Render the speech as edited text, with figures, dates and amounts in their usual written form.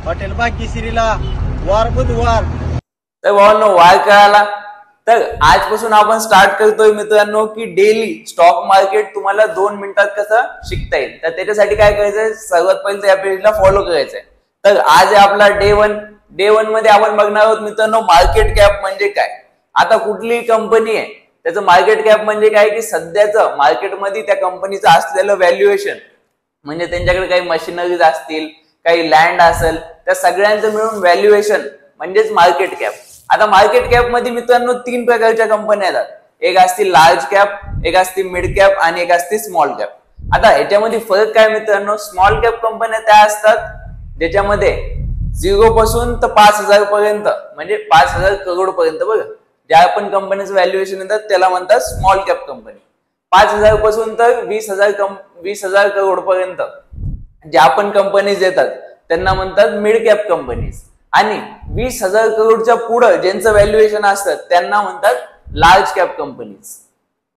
Hotel भाग्यश्रीला वार बुधवार. तर भावांनो वार कळाला. तर आजपासून आपण स्टार्ट करतोय मित्रांनो की डेली स्टॉक मार्केट तुम्हाला 2 मिनिटात कसं शिकता येईल. तर त्याच्यासाठी काय करायचंय, सर्वात पहिले या पेजला फॉलो करायचंय. तर आज आहे आपला डे 1 मध्ये आपण बघणार आहोत मित्रांनो मार्केट कॅप म्हणजे काय. आता कुठलीही कंपनी आहे त्याचं मार्केट कॅप म्हणजे काय की सध्याचं मार्केटमध्ये त्या कंपनीचं असलेलं व्हॅल्युएशन, म्हणजे त्यांच्याकडे काही मशिनरीज असतील, काही लँड असेल, त्या सगळ्यांचं मिळून व्हॅल्युएशन म्हणजेच मार्केट कॅप. आता मार्केट कॅप मध्ये मित्रांनो 3 प्रकारच्या कंपन्या येतात. एक असते लार्ज कॅप, एक असते मिड कॅप आणि एक असते स्मॉल कॅप. आता ह्याच्यामध्ये फरक काय मित्रांनो, स्मॉल कॅप कंपन्या त्या असतात ज्याच्यामध्ये 0 पासून तर 5,000 पर्यंत, म्हणजे 5,000 करोड पर्यंत, बघा ज्या पण कंपनीचं व्हॅल्युएशन येतात त्याला म्हणतात स्मॉल कॅप कंपनी. 5,000 पासून तर 20,000 करोड पर्यंत ज्या पण कंपनीज येतात त्यांना म्हणतात मिड कॅप कंपनीज. आणि 20,000 करोडच्या पुढे ज्यांचं व्हॅल्युएशन असतं त्यांना म्हणतात लार्ज कॅप कंपनीज.